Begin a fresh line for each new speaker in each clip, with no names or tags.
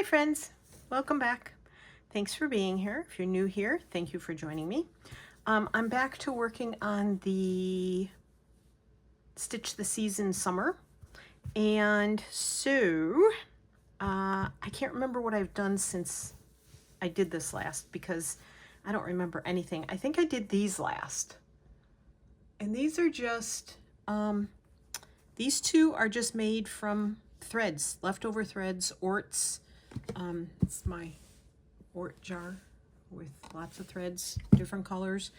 friends, welcome back. Thanks for being here. If you're new here, thank you for joining me. I'm back to working on the Stitch the Season Summer. And so, I can't remember what I've done since I did this last because I don't remember anything. I think I did these last. And these are just, these two are just made from threads, leftover threads, orts. It's my ort jar with lots of threads, different colors.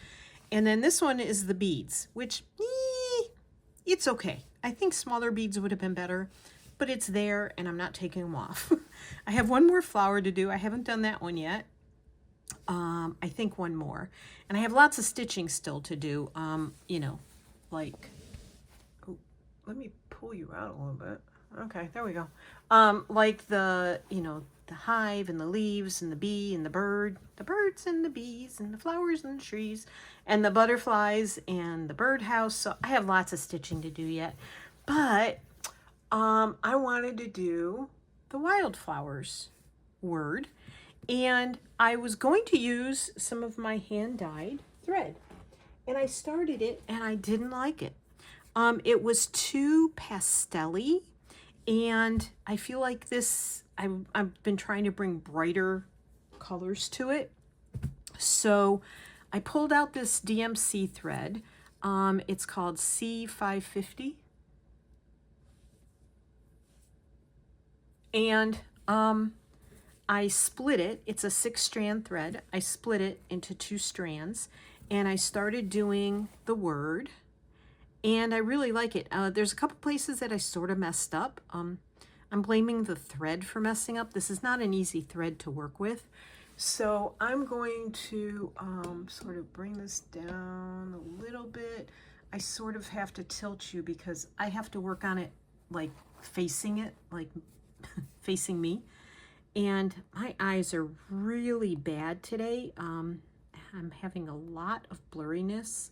And then this one is the beads, which it's okay. I think smaller beads would have been better, but it's there and I'm not taking them off. I have one more flower to do. I haven't done that one yet. I think one more. And I have lots of stitching still to do. You know, like, oh, let me pull you out a little bit. Okay, there we go. Like the, you know, the hive and the leaves and the bee and the bird, the birds and the bees and the flowers and the trees and the butterflies and the birdhouse. So I have lots of stitching to do yet, but I wanted to do the wildflowers word, and I was going to use some of my hand-dyed thread, and I started it and I didn't like it. It was too pastel-y, and I feel like this, I've been trying to bring brighter colors to it. So I pulled out this DMC thread. It's called C550. And I split it. It's a 6-strand thread. I split it into 2 strands, and I started doing the word. And I really like it. There's a couple places that I sort of messed up. I'm blaming the thread for messing up. This is not an easy thread to work with. So I'm going to sort of bring this down a little bit. I sort of have to tilt you because I have to work on it like facing it, like facing me. And my eyes are really bad today. I'm having a lot of blurriness.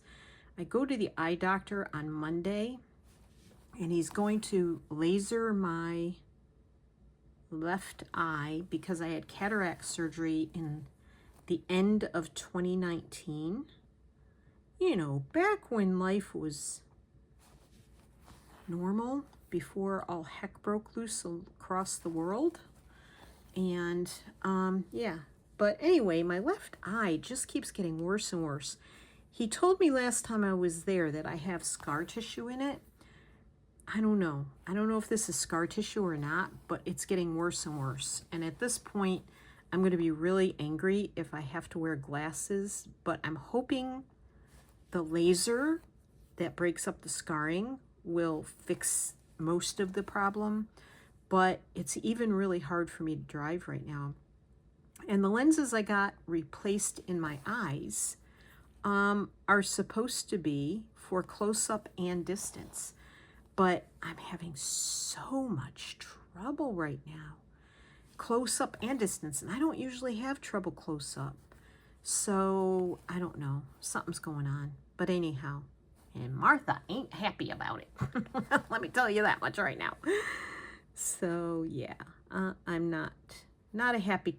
I go to the eye doctor on Monday, and he's going to laser my left eye because I had cataract surgery in the end of 2019. You know, back when life was normal, before all heck broke loose across the world. And yeah, but anyway, my left eye just keeps getting worse and worse. He told me last time I was there that I have scar tissue in it. I don't know. I don't know if this is scar tissue or not, but it's getting worse and worse. And at this point, I'm going to be really angry if I have to wear glasses, but I'm hoping the laser that breaks up the scarring will fix most of the problem, but it's even really hard for me to drive right now. And the lenses I got replaced in my eyes are supposed to be for close-up and distance, but I'm having so much trouble right now, close-up and distance, and I don't usually have trouble close-up. So I don't know, something's going on. But anyhow, and Martha ain't happy about it. Let me tell you that much right now. So yeah, I'm not a happy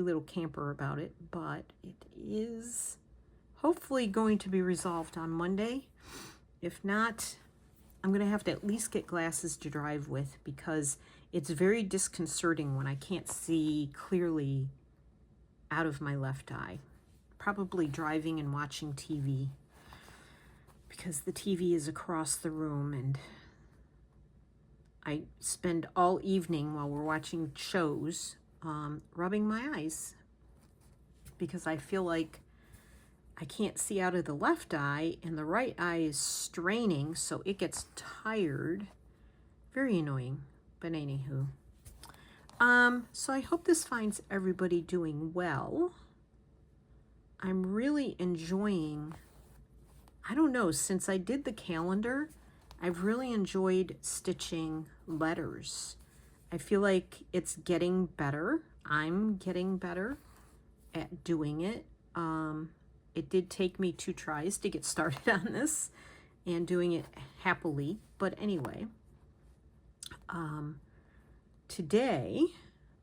little camper about it, but it is hopefully going to be resolved on Monday. If not, I'm going to have to at least get glasses to drive with because it's very disconcerting when I can't see clearly out of my left eye. Probably driving and watching TV because the TV is across the room, and I spend all evening while we're watching shows rubbing my eyes because I feel like I can't see out of the left eye and the right eye is straining, so it gets tired. Very annoying, but anywho. So I hope this finds everybody doing well. I'm really enjoying, I don't know, since I did the calendar, I've really enjoyed stitching letters. I feel like it's getting better. I'm getting better at doing it. It did take me 2 tries to get started on this and doing it happily. But anyway, today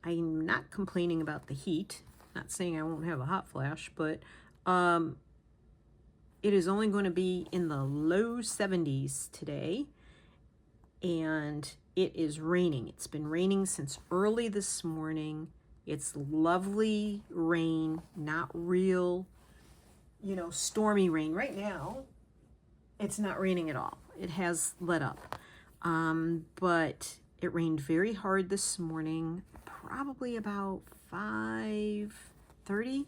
I'm not complaining about the heat. Not saying I won't have a hot flash, but it is only going to be in the low 70s today, and it is raining. It's been raining since early this morning. It's lovely rain, not real, stormy rain. Right now, it's not raining at all. It has let up. But it rained very hard this morning, probably about 5:30,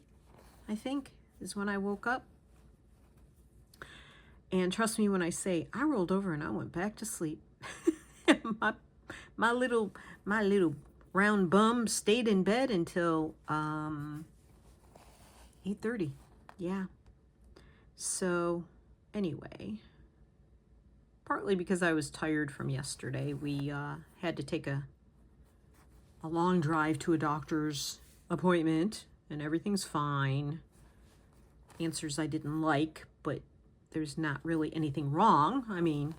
I think, is when I woke up. And trust me when I say I rolled over and I went back to sleep. my little round bum stayed in bed until 8:30. Yeah. So anyway, partly because I was tired from yesterday, we had to take a long drive to a doctor's appointment, and everything's fine. Answers I didn't like, but there's not really anything wrong. I mean,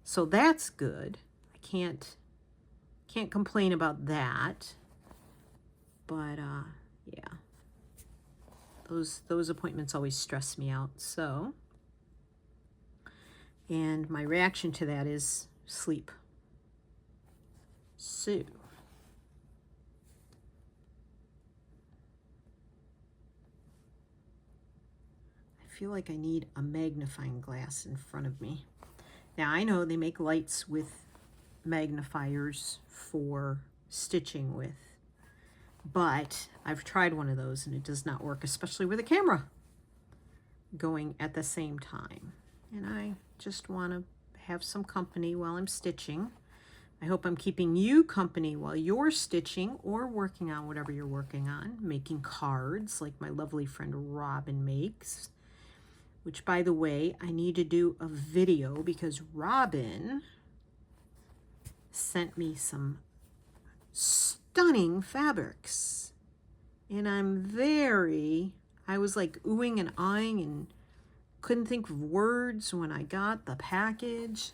so that's good. I can't complain about that. But yeah, those appointments always stress me out. So, and my reaction to that is sleep. So I feel like I need a magnifying glass in front of me. Now, I know they make lights with magnifiers for stitching with, but I've tried one of those and it does not work, especially with a camera going at the same time. And I just want to have some company while I'm stitching. I hope I'm keeping you company while you're stitching or working on whatever you're working on, making cards like my lovely friend Robin makes. Which, by the way, I need to do a video because Robin sent me some stunning fabrics. And I was like oohing and eyeing and couldn't think of words when I got the package.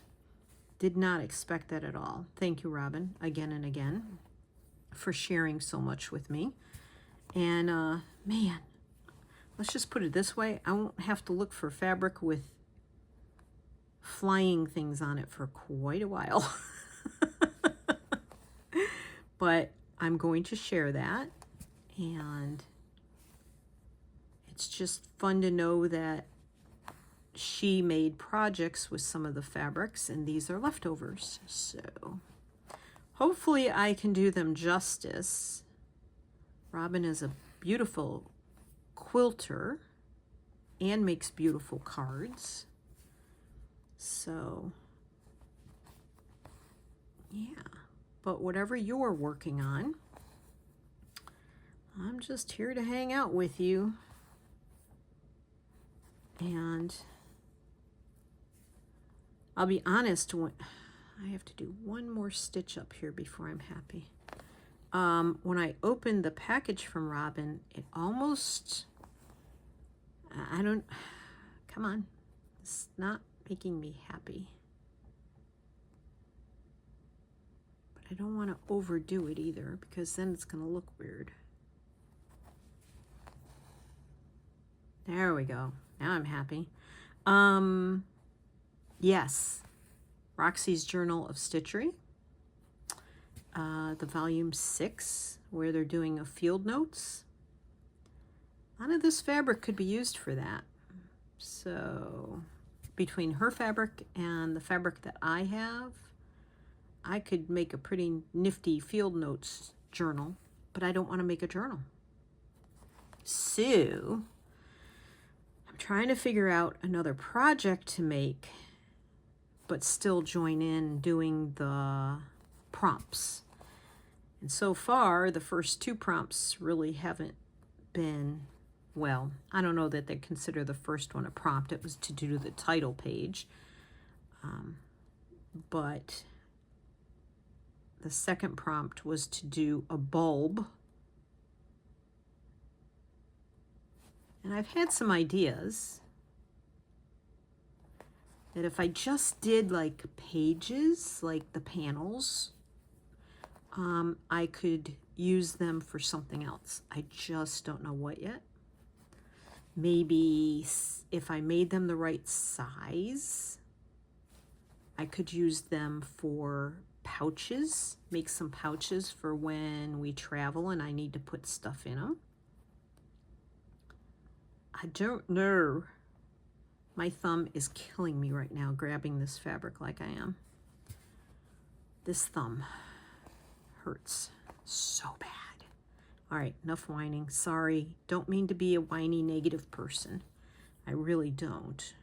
Did not expect that at all. Thank you, Robin, again and again, for sharing so much with me. And man, let's just put it this way. I won't have to look for fabric with flying things on it for quite a while. But I'm going to share that. And it's just fun to know that she made projects with some of the fabrics, and these are leftovers. So hopefully I can do them justice. Robin is a beautiful quilter and makes beautiful cards. So yeah, but whatever you're working on, I'm just here to hang out with you. And I'll be honest, I have to do one more stitch up here before I'm happy. When I opened the package from Robin, it almost, come on, it's not making me happy. But I don't want to overdo it either, because then it's going to look weird. There we go. Now I'm happy. Yes, Roxy's Journal of Stitchery, the volume 6, where they're doing a field notes. A lot of this fabric could be used for that. So between her fabric and the fabric that I have, I could make a pretty nifty field notes journal, but I don't want to make a journal. So I'm trying to figure out another project to make, but still join in doing the prompts. And so far, the first 2 prompts really haven't been, well, I don't know that they consider the first one a prompt. It was to do the title page. But the second prompt was to do a bulb. And I've had some ideas that if I just did like pages, like the panels, I could use them for something else. I just don't know what yet. Maybe if I made them the right size, I could use them for pouches, make some pouches for when we travel and I need to put stuff in them. I don't know. My thumb is killing me right now grabbing this fabric like I am. This thumb hurts so bad. All right, enough whining. Sorry, don't mean to be a whiny negative person. I really don't.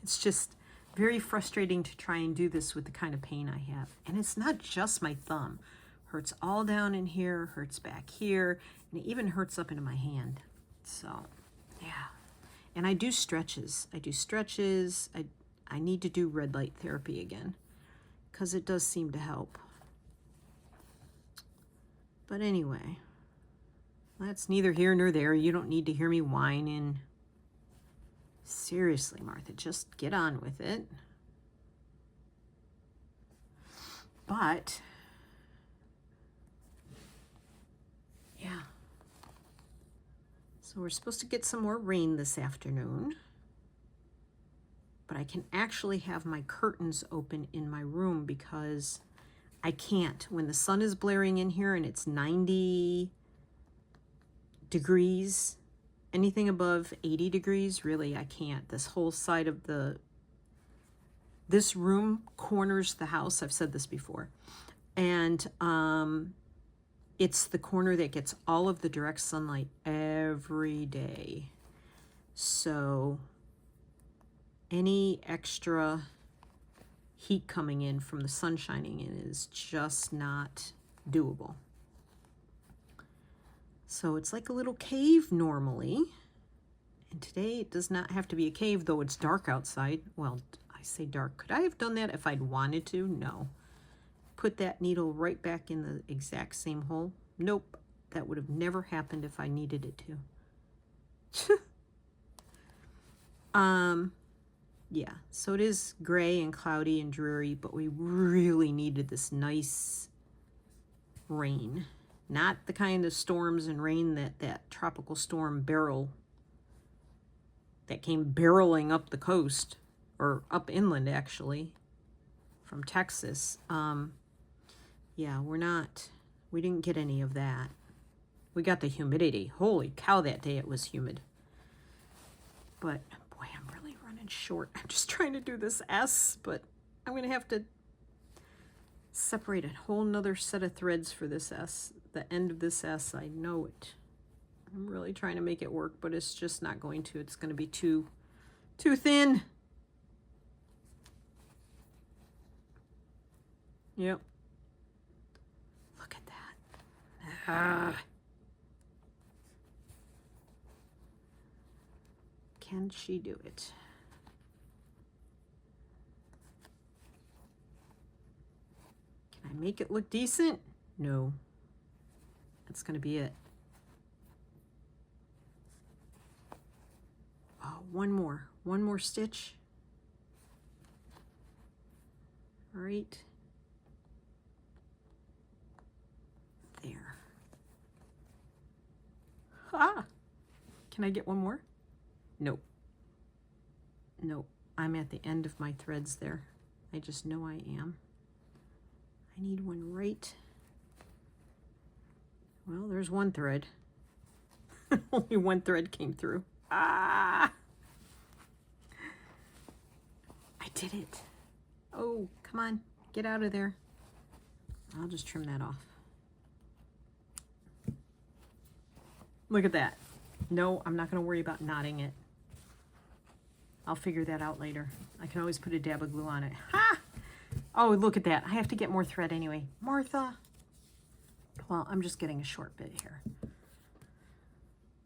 It's just very frustrating to try and do this with the kind of pain I have. And it's not just my thumb. Hurts all down in here, hurts back here, and it even hurts up into my hand. So, yeah. And I do stretches. I need to do red light therapy again because it does seem to help. But anyway, that's neither here nor there. You don't need to hear me whining. Seriously, Martha, just get on with it. But, yeah. So we're supposed to get some more rain this afternoon. But I can actually have my curtains open in my room because I can't. When the sun is blaring in here and it's 90 degrees, anything above 80 degrees, really, I can't. This whole side of this room corners the house. I've said this before. And it's the corner that gets all of the direct sunlight every day. So any extra heat coming in from the sun shining in is just not doable. So it's like a little cave normally. And today it does not have to be a cave, though it's dark outside. Well, I say dark. Could I have done that if I'd wanted to? No. Put that needle right back in the exact same hole? Nope. That would have never happened if I needed it to. Yeah, so it is gray and cloudy and dreary, but we really needed this nice rain. Not the kind of storms and rain that tropical storm Beryl that came barreling up the coast, or up inland actually, from Texas. Yeah, we didn't get any of that. We got the humidity. Holy cow, that day it was humid. But boy, I'm really running short. I'm just trying to do this S, but I'm going to have to separate a whole nother set of threads for this S. The end of this S, I know it. I'm really trying to make it work, but it's just not going to. It's going to be too thin. Yep. Look at that. Can she do it? Can I make it look decent? No. That's going to be it. Oh, one more stitch. All right. There. Ah! Can I get one more? Nope. Nope. I'm at the end of my threads there. I just know I am. I need one right. Well, there's one thread. Only one thread came through. Ah! I did it. Oh, come on. Get out of there. I'll just trim that off. Look at that. No, I'm not going to worry about knotting it. I'll figure that out later. I can always put a dab of glue on it. Ha! Oh, look at that. I have to get more thread anyway. Martha. Well, I'm just getting a short bit here.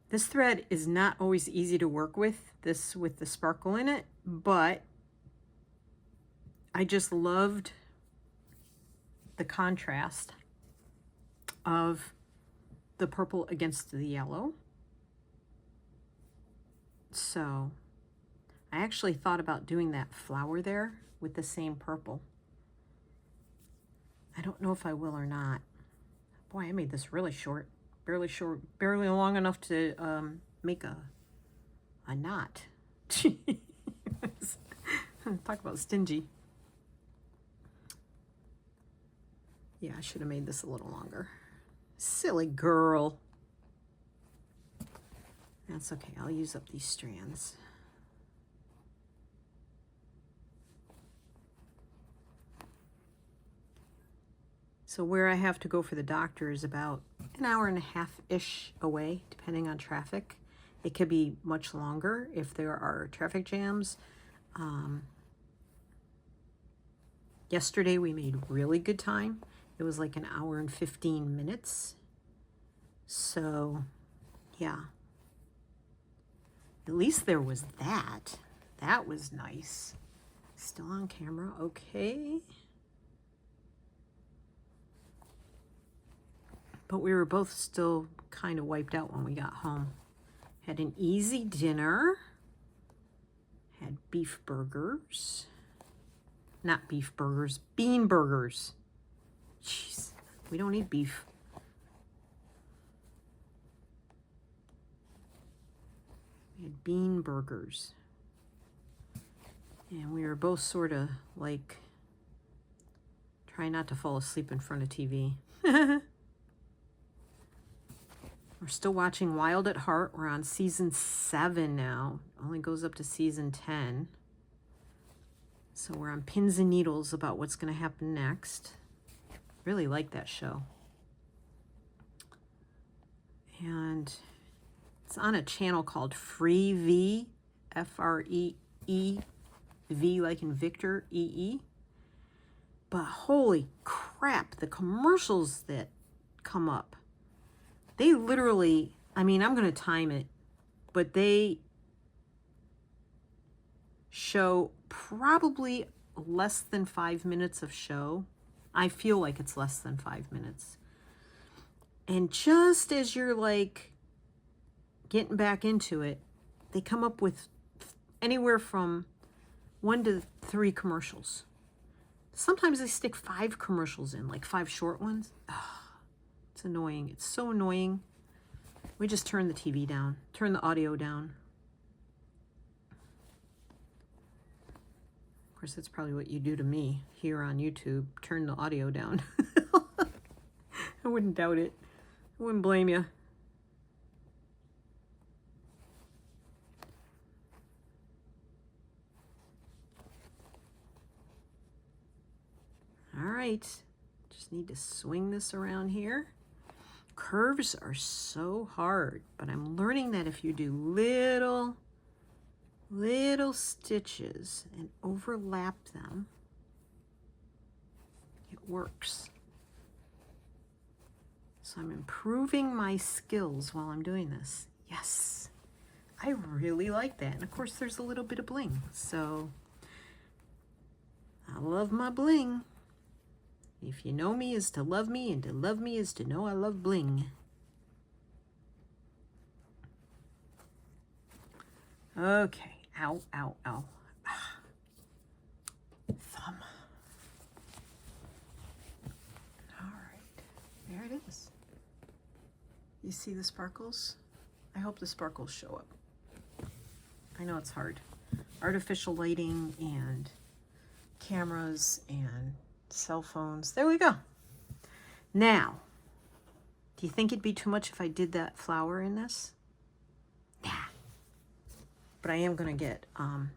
This thread is not always easy to work with, this with the sparkle in it, but I just loved the contrast of the purple against the yellow. So I actually thought about doing that flower there with the same purple. I don't know if I will or not. Boy, I made this really short, barely long enough to make a knot. Talk about stingy. Yeah, I should have made this a little longer. Silly girl. That's okay. I'll use up these strands. So where I have to go for the doctor is about an hour and a half-ish away, depending on traffic. It could be much longer if there are traffic jams. Yesterday we made really good time. It was like an hour and 15 minutes. So, yeah. At least there was that. That was nice. Still on camera, okay. But we were both still kind of wiped out when we got home. Had an easy dinner. Had beef burgers. Not beef burgers, bean burgers. Jeez, we don't eat beef. We had bean burgers. And we were both sort of like trying not to fall asleep in front of TV. We're still watching Wild at Heart. We're on season 7 now. Only goes up to season 10. So we're on pins and needles about what's going to happen next. Really like that show. And it's on a channel called Free-V, F-R-E-E-V like in Victor, E-E. But holy crap, the commercials that come up. They literally, I mean, I'm going to time it, but they show probably less than 5 minutes of show. I feel like it's less than 5 minutes. And just as you're like getting back into it, they come up with anywhere from 1 to 3 commercials. Sometimes they stick 5 commercials in, like 5 short ones. It's annoying. It's so annoying. We just turn the TV down, turn the audio down. Of course, that's probably what you do to me here on YouTube. Turn the audio down. I wouldn't doubt it. I wouldn't blame you. All right. Just need to swing this around here. Curves are so hard, but I'm learning that if you do little stitches and overlap them, it works. So I'm improving my skills while I'm doing this. Yes, I really like that. And of course there's a little bit of bling. So I love my bling. If you know me is to love me, and to love me is to know I love bling. Okay. Ow, ow, ow. Thumb. All right. There it is. You see the sparkles? I hope the sparkles show up. I know it's hard. Artificial lighting and cameras and cell phones. There we go. Now, do you think it'd be too much if I did that flower in this? Nah. But I am going to get,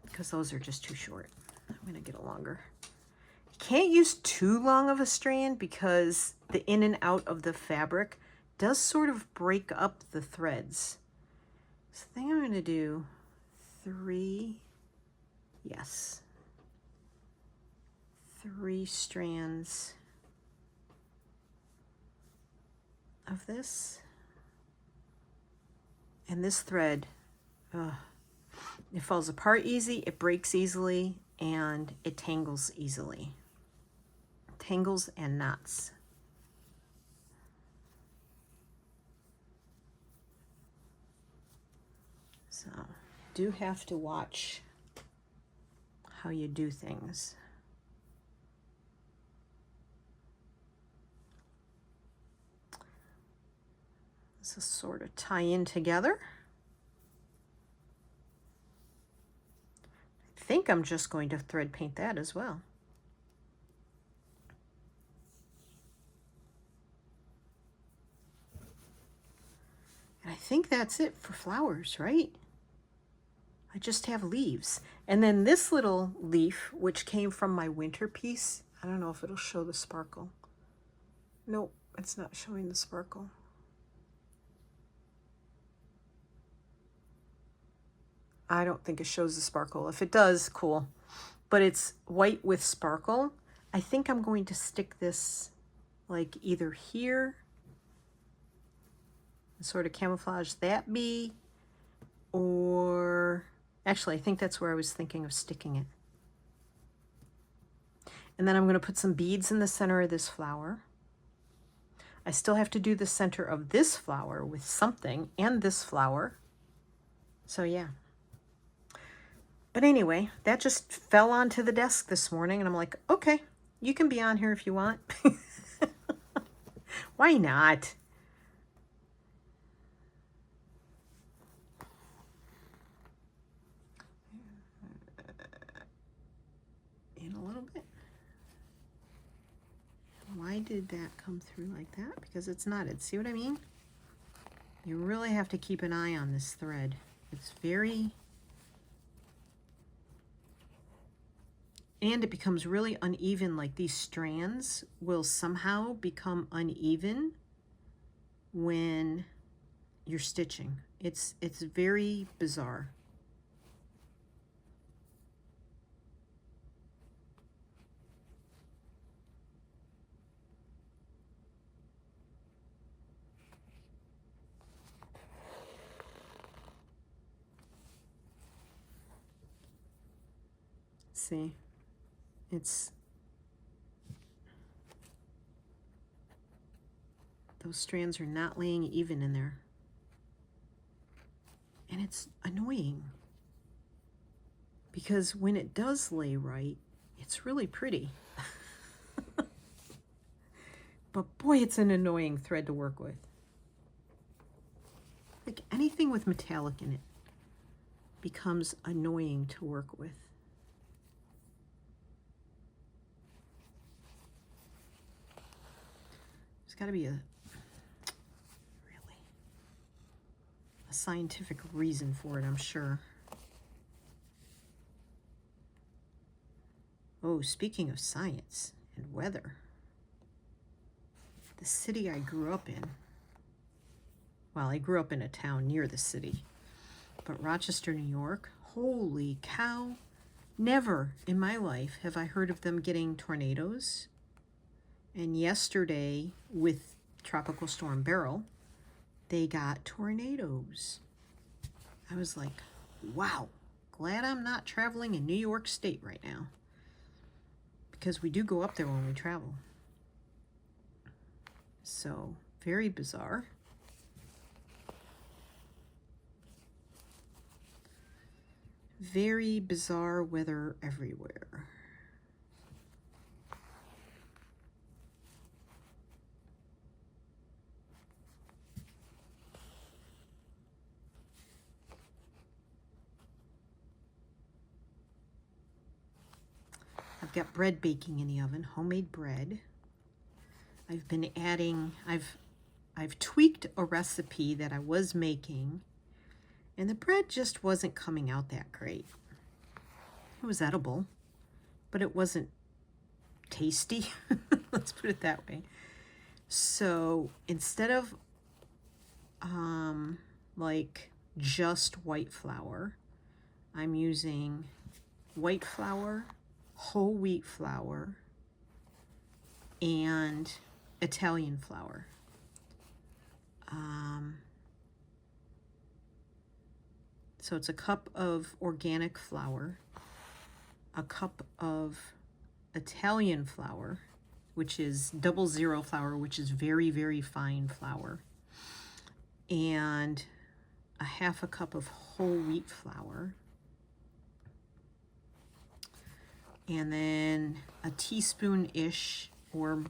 because those are just too short, I'm going to get a longer. You can't use too long of a strand because the in and out of the fabric does sort of break up the threads. So I think I'm going to do 3, yes, 3 strands of this. And this thread, it falls apart easy, it breaks easily, and it tangles easily. Tangles and knots. So, do have to watch how you do things. This is sort of tie in together. I think I'm just going to thread paint that as well. And I think that's it for flowers, right? I just have leaves. And then this little leaf, which came from my winter piece, I don't know if it'll show the sparkle. Nope, it's not showing the sparkle. I don't think it shows the sparkle. If it does, cool. But it's white with sparkle. I think I'm going to stick this like either here and sort of camouflage that bee, or actually I think that's where I was thinking of sticking it. And then I'm going to put some beads in the center of this flower. I still have to do the center of this flower with something, and this flower. So yeah. But anyway, that just fell onto the desk this morning, and I'm like, okay, you can be on here if you want. Why not? In a little bit. Why did that come through like that? Because it's knotted. See what I mean? You really have to keep an eye on this thread. It's very... And it becomes really uneven, like these strands will somehow become uneven when you're stitching. It's very bizarre. See? Those strands are not laying even in there. And it's annoying. Because when it does lay right, it's really pretty. But boy, it's an annoying thread to work with. Like anything with metallic in it becomes annoying to work with. There's got to be a scientific reason for it, I'm sure. Oh, speaking of science and weather, the city I grew up in, well, I grew up in a town near the city, but Rochester, New York, holy cow, never in my life have I heard of them getting tornadoes. And yesterday, with Tropical Storm Beryl, they got tornadoes. I was like, wow, glad I'm not traveling in New York State right now. Because we do go up there when we travel. So, very bizarre. Very bizarre weather everywhere. I've got bread baking in the oven, homemade bread. I've been adding, I've tweaked a recipe that I was making, and the bread just wasn't coming out that great. It was edible, but it wasn't tasty. Let's put it that way. So instead of like just white flour, I'm using white flour, whole wheat flour, and Italian flour. So it's a cup of organic flour, a cup of Italian flour, which is 00 flour, which is very, very fine flour, and a half a cup of whole wheat flour, and then a teaspoon-ish or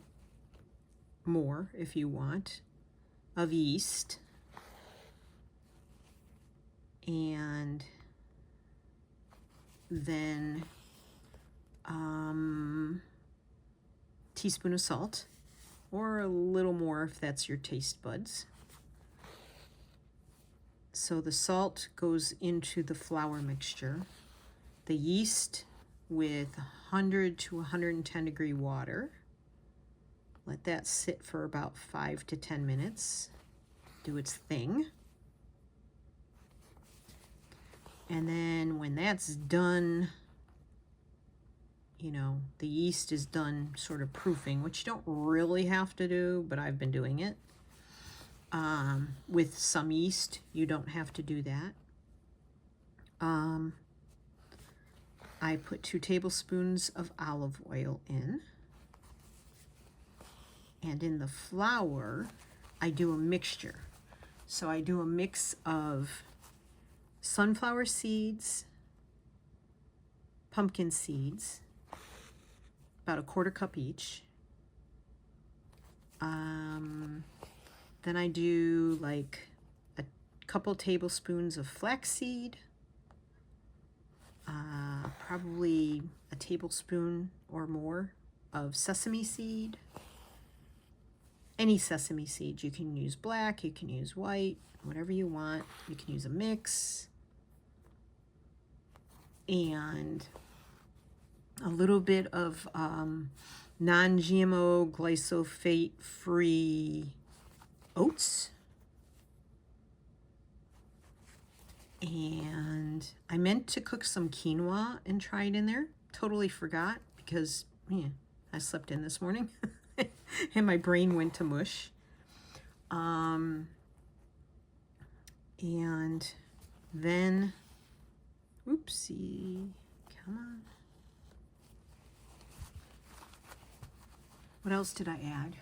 more, if you want, of yeast, and then teaspoon of salt, or a little more if that's your taste buds. So the salt goes into the flour mixture. The yeast with 100 to 110 degree water. Let that sit for about 5 to 10 minutes. Do its thing. And then when that's done, you know, the yeast is done sort of proofing, which you don't really have to do, but I've been doing it. With some yeast, you don't have to do that. I put 2 tablespoons of olive oil in. And in the flour, I do a mixture. So I do a mix of sunflower seeds, pumpkin seeds, about a 1/4 cup each. Then I do like a couple tablespoons of flaxseed, probably a tablespoon or more of sesame seed. Any sesame seed. You can use black, you can use white, whatever you want. You can use a mix. And a little bit of non-GMO glyphosate-free oats. And I meant to cook some quinoa and try it in there. Totally forgot because I slept in this morning and my brain went to mush. And then, oopsie, come on. What else did I add?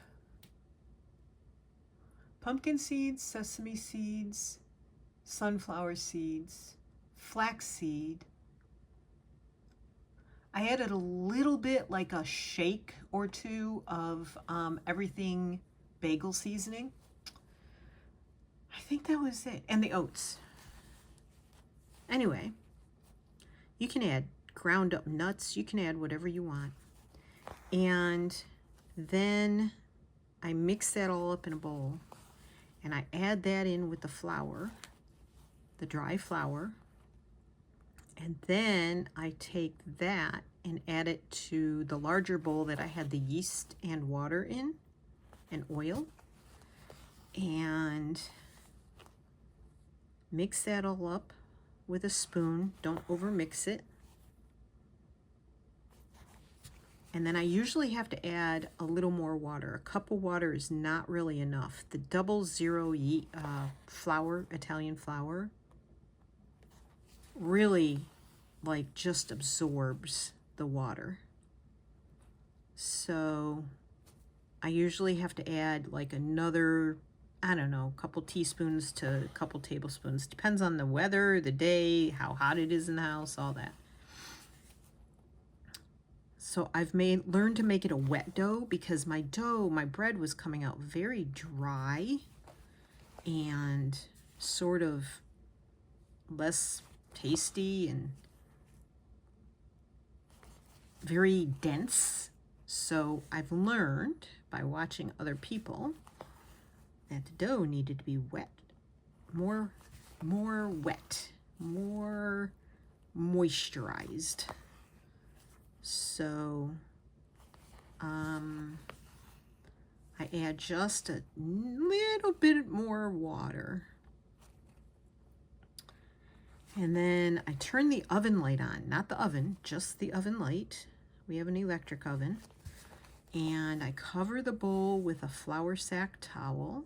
Pumpkin seeds, sesame seeds, sunflower seeds, flaxseed. I added a little bit, like a shake or two of everything bagel seasoning. I think that was it. And the oats. Anyway, you can add ground up nuts. You can add whatever you want. And then I mix that all up in a bowl. And I add that in with the flour, the dry flour. And then I take that and add it to the larger bowl that I had the yeast and water in, and oil. And mix that all up with a spoon. Don't overmix it. And then I usually have to add a little more water. A cup of water is not really enough. The 00 flour, Italian flour, really like just absorbs the water. So I usually have to add like another, I don't know, a couple teaspoons to a couple tablespoons. Depends on the weather, the day, how hot it is in the house, all that. So I've learned to make it a wet dough because my bread was coming out very dry and sort of less tasty and very dense. So I've learned by watching other people that the dough needed to be wet, more wet, more moisturized. So I add just a little bit more water. And then I turn the oven light on, not the oven, just the oven light. We have an electric oven. And I cover the bowl with a flour sack towel.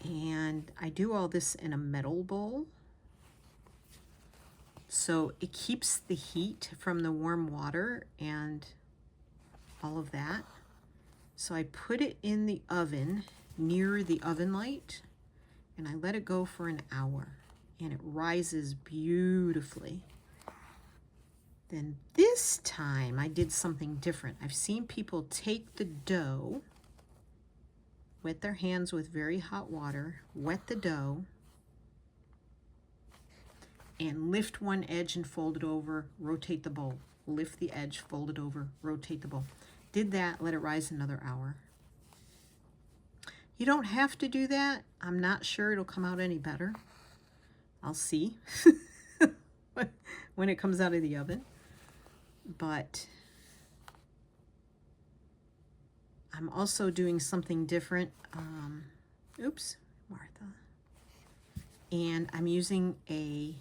And I do all this in a metal bowl. So it keeps the heat from the warm water and all of that. So I put it in the oven near the oven light and I let it go for an hour and it rises beautifully. Then this time I did something different. I've seen people take the dough, wet their hands with very hot water, wet the dough, and lift one edge and fold it over, rotate the bowl. Lift the edge, fold it over, rotate the bowl. Did that, let it rise another hour. You don't have to do that. I'm not sure it'll come out any better. I'll see when it comes out of the oven. But I'm also doing something different. Oops, Martha. And I'm using a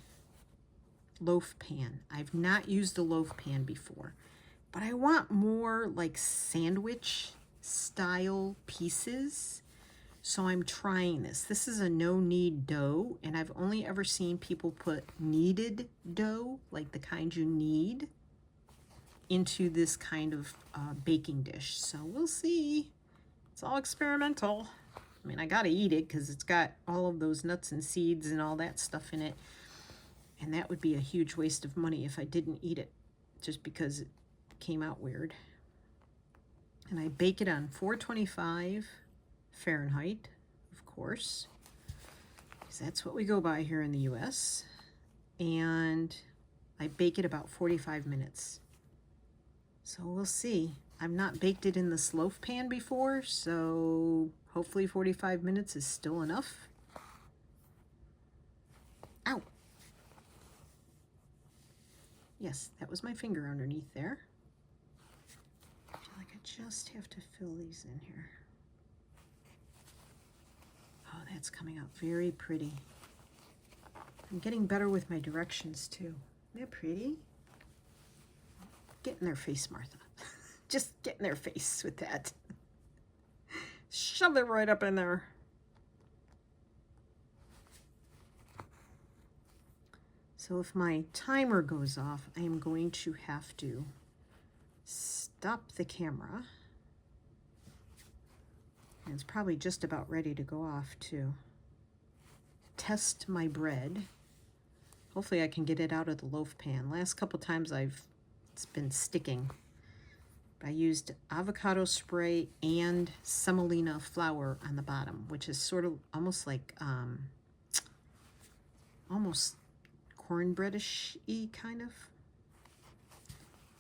loaf pan. I've not used a loaf pan before, but I want more like sandwich style pieces. So I'm trying this. This is a no-knead dough, and I've only ever seen people put kneaded dough, like the kind you knead, into this kind of baking dish. So we'll see. It's all experimental. I mean, I gotta eat it because it's got all of those nuts and seeds and all that stuff in it. And that would be a huge waste of money if I didn't eat it just because it came out weird. And I bake it on 425 Fahrenheit, of course, because that's what we go by here in the US. And I bake it about 45 minutes. So we'll see. I've not baked it in this loaf pan before, so hopefully 45 minutes is still enough. Ow! Yes, that was my finger underneath there. I feel like I just have to fill these in here. Oh, that's coming out very pretty. I'm getting better with my directions too. Isn't that pretty? Get in their face, Martha. Just get in their face with that. Shove it right up in there. So if my timer goes off, I am going to have to stop the camera. And it's probably just about ready to go off too. Test my bread. Hopefully I can get it out of the loaf pan. Last couple times it's been sticking. I used avocado spray and semolina flour on the bottom, which is sort of almost like almost cornbreadish-y kind of.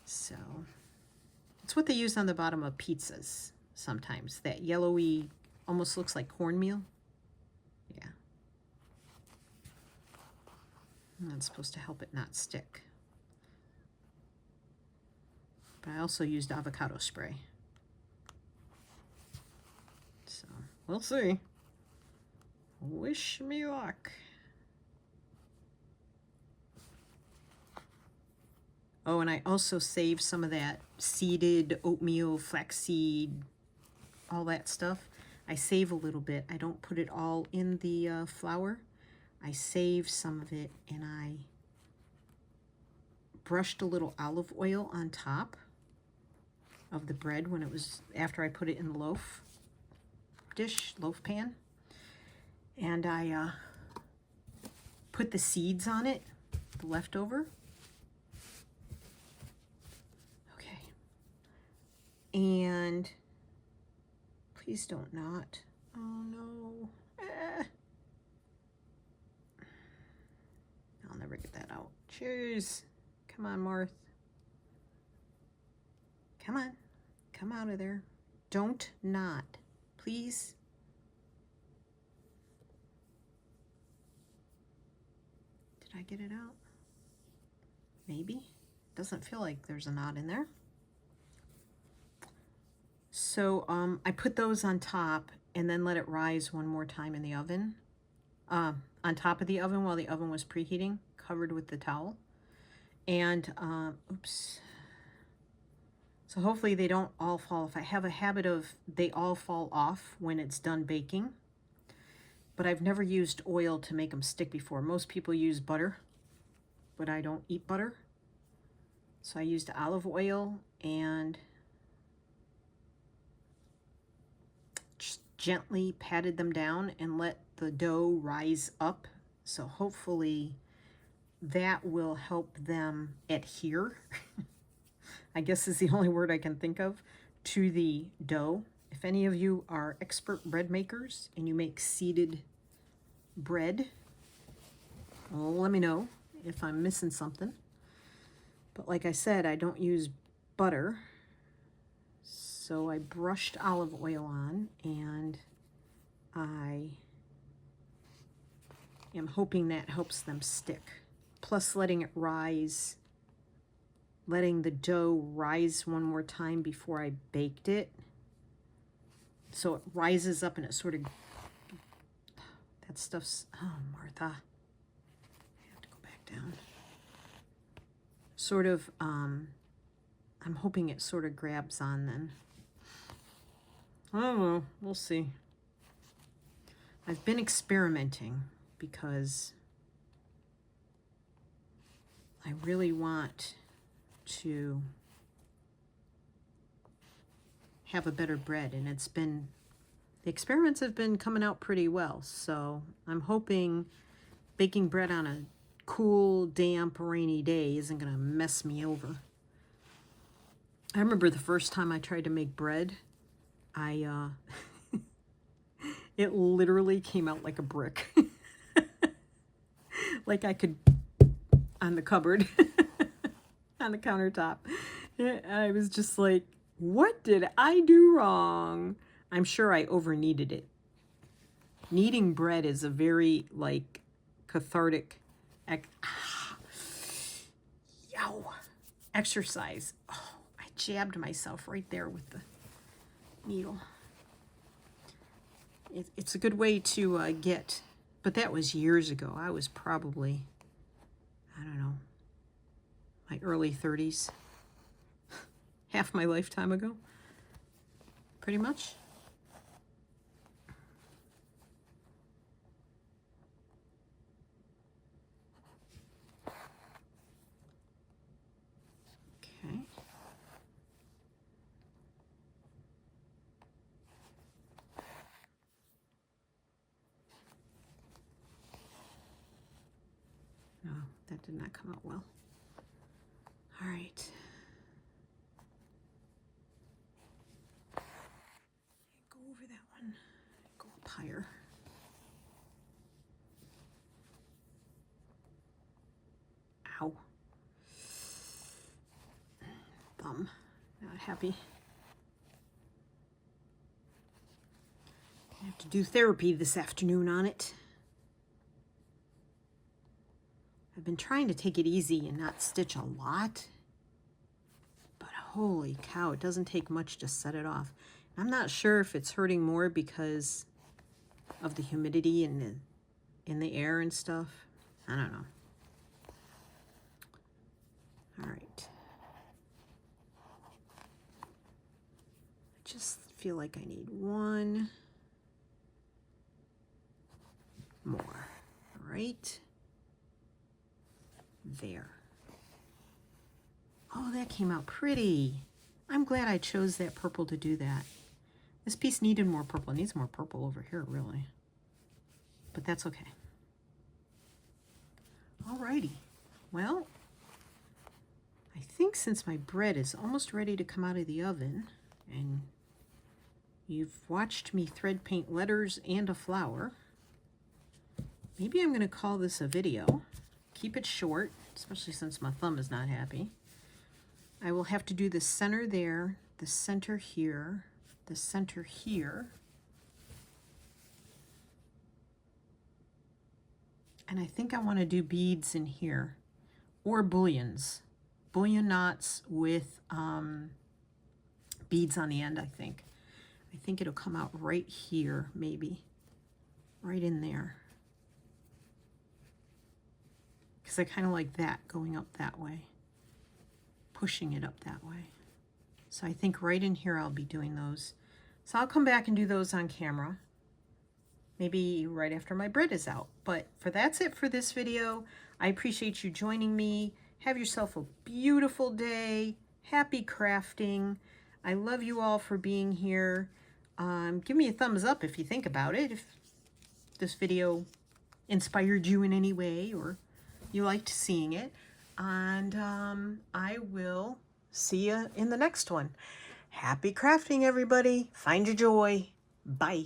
So it's what they use on the bottom of pizzas sometimes. That yellowy, almost looks like cornmeal. Yeah. And that's supposed to help it not stick. But I also used avocado spray. So we'll see. Wish me luck. Oh, and I also saved some of that seeded oatmeal, flaxseed, all that stuff. I save a little bit. I don't put it all in the flour. I save some of it, and I brushed a little olive oil on top of the bread when it was after I put it in the loaf pan. And I put the seeds on it, the leftover. Okay. And please don't not. Oh no. I'll never get that out. Cheers. Come on, Marth. Come on. Come out of there. Don't not. Please. Did I get it out? Maybe. Doesn't feel like there's a knot in there. So I put those on top and then let it rise one more time in the oven. On top of the oven while the oven was preheating, covered with the towel. And, oops. So hopefully they don't all fall off. I have a habit of they all fall off when it's done baking. But I've never used oil to make them stick before. Most people use butter, but I don't eat butter. So I used olive oil and just gently patted them down and let the dough rise up. So hopefully that will help them adhere. I guess is the only word I can think of, to the dough. If any of you are expert bread makers and you make seeded bread, let me know if I'm missing something. But like I said, I don't use butter. So I brushed olive oil on, and I am hoping that helps them stick. Plus letting it rise, letting the dough rise one more time before I baked it. So it rises up and it sort of, that stuff's, oh, Martha, I have to go back down. Sort of, I'm hoping it sort of grabs on then. I don't know, we'll see. I've been experimenting because I really want to have a better bread, and the experiments have been coming out pretty well. So I'm hoping baking bread on a cool, damp, rainy day isn't gonna mess me over. I remember the first time I tried to make bread, it literally came out like a brick. Like I could, on the cupboard, on the countertop. I was just like, what did I do wrong? I'm sure I over kneaded it. Kneading bread is a very, like, cathartic exercise. Oh, I jabbed myself right there with the needle. It's a good way to get, but that was years ago. I was probably, I don't know, my early 30s. Half my lifetime ago, pretty much. Okay. No, that did not come out well. All right. Go over that one. Go up higher. Ow. Thumb. Not happy. I have to do therapy this afternoon on it. I've been trying to take it easy and not stitch a lot. But holy cow, it doesn't take much to set it off. I'm not sure if it's hurting more because of the humidity in the air and stuff. I don't know. All right. I just feel like I need one more. Right there. Oh, that came out pretty. I'm glad I chose that purple to do that. This piece needed more purple. It needs more purple over here, really. But that's okay. Alrighty. Well, I think since my bread is almost ready to come out of the oven, and you've watched me thread paint letters and a flower, maybe I'm going to call this a video. Keep it short, especially since my thumb is not happy. I will have to do the center there, the center here, the center here. And I think I want to do beads in here, or bullions. Bullion knots with beads on the end, I think. I think it'll come out right here, maybe. Right in there. Because I kind of like that, going up that way. Pushing it up that way. So I think right in here I'll be doing those. So I'll come back and do those on camera. Maybe right after my bread is out. But that's it for this video. I appreciate you joining me. Have yourself a beautiful day. Happy crafting. I love you all for being here. Give me a thumbs up if you think about it. If this video inspired you in any way or you liked seeing it. And I will see you in the next one. Happy crafting, everybody. Find your joy. Bye.